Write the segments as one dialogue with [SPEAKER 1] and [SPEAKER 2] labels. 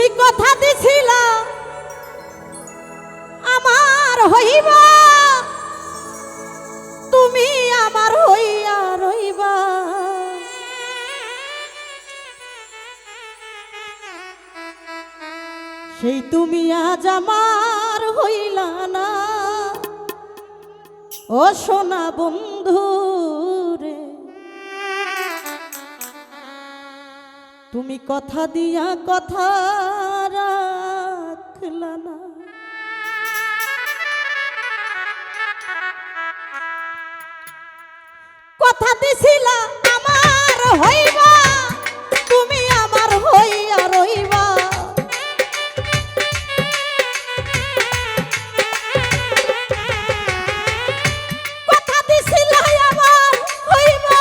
[SPEAKER 1] তুমি কথা দিছিলা আমার হইবা, তুমি আমার হইয়া রইবা। সেই তুমি আজ আমার হইলা না, ও সোনা বন্ধু রে। তুমি কথা দিয়া কথা রাখলা না। কথা দিছিলা আমার হইবা, তুমি আমার হইয়া রইবা। কথা দিছিলা আমার হইবা,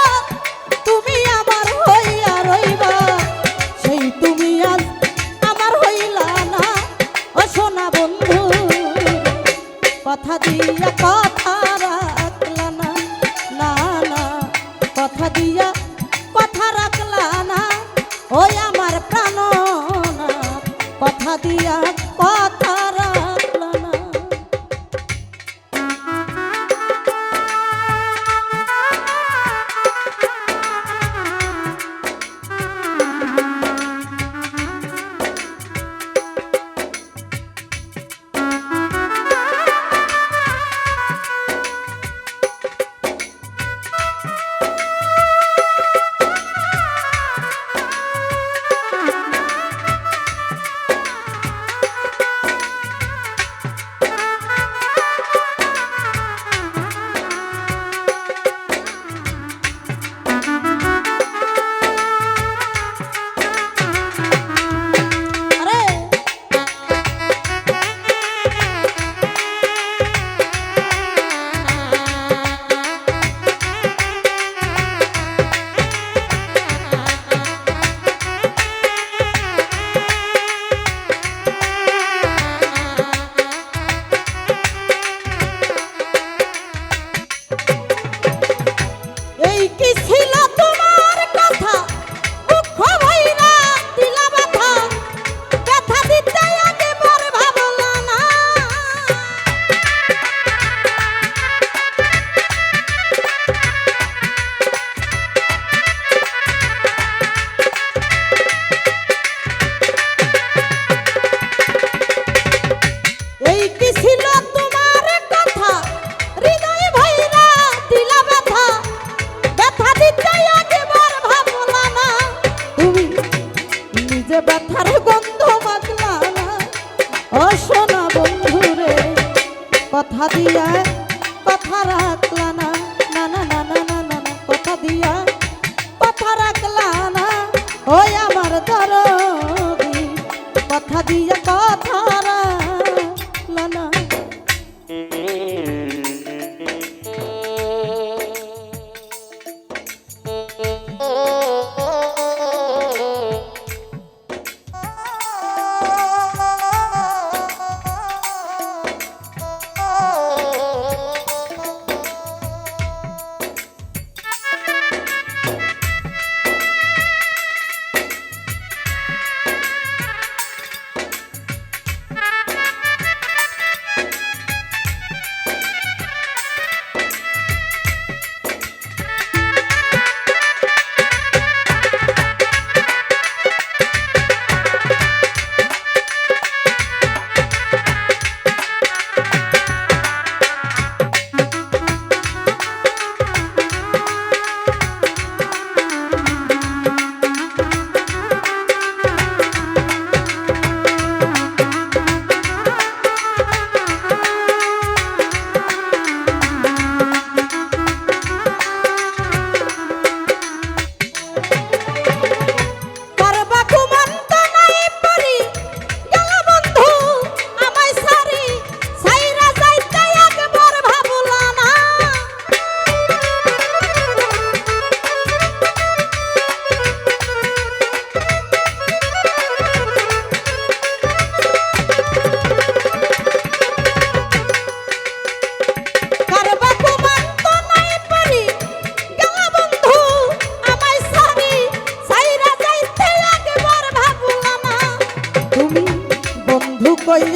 [SPEAKER 1] তুমি আমার হইয়া রইবা। সেই তুমি আজ আমার হইলা না, ও সোনা বন্ধু। কথা দিয়া কথা রাখলা না, না না কথা দিয়া কথা রাখলা না, ওই আমার প্রাণনাথ। কথা দিয়া কথা রাখলা না। ব্যথার গন্ধ মাখলা না, ও সোনা বন্ধু রে। কথা দিয়া কথা রাখলা না, না না না না না না না। কথা দিয়া কথা রাখলা না, ওই আমার দরদি। কথা দিয়া কথা রাখলা না।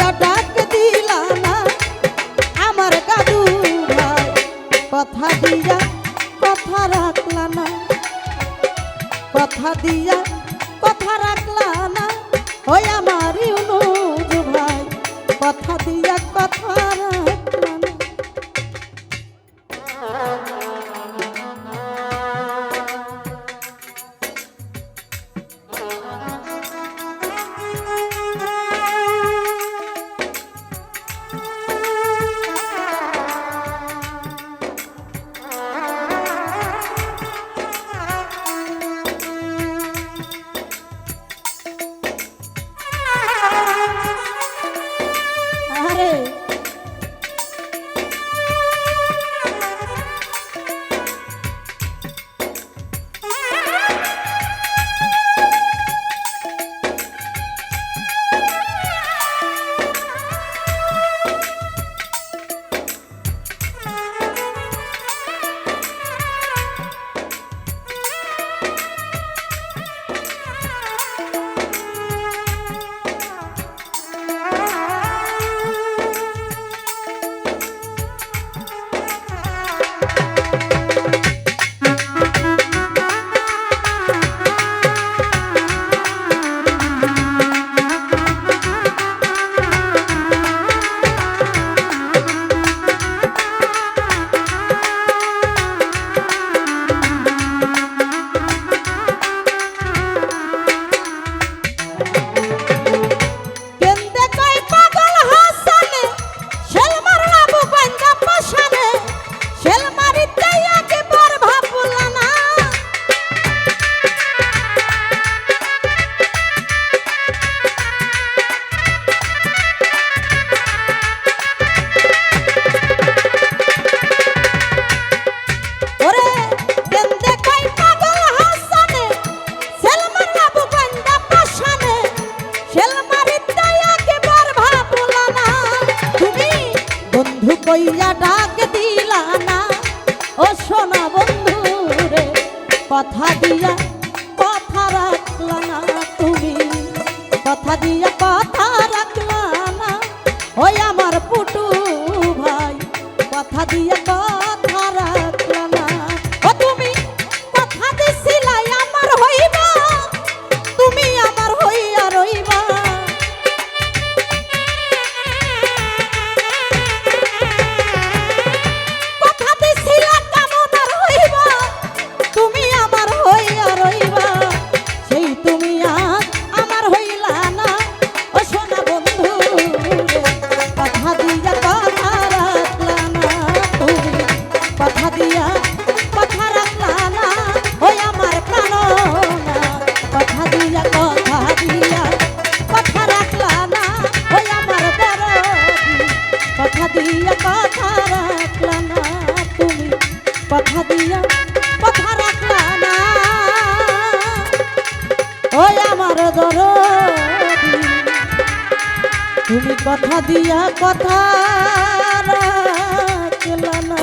[SPEAKER 1] কইয়া ডাক দিলা না আমার দাদু ভাই কথা দিয়া কথা রাখলা না কথা দিয়া কথা রাখলা না ওই আমার ইউনুস ভাই কথা দিয়া কথা রাখলা না কইয়া ডাক দিলা না ও সোনা বন্ধু রে কথা দিয়া কথা রাখলা না তুমি কথা দিয়া কথা রাখলা না ওই আমার পুটু ভাই কথা দিয়া কথা রাখলা না ও তুমি কথা দিছিলা আমার হইবা তুমি আমার হইয়া রইবা কথা দিয়া কথা রাখলা না ওই আমার দরদি তুমি কথা দিয়া কথা রাখলা না।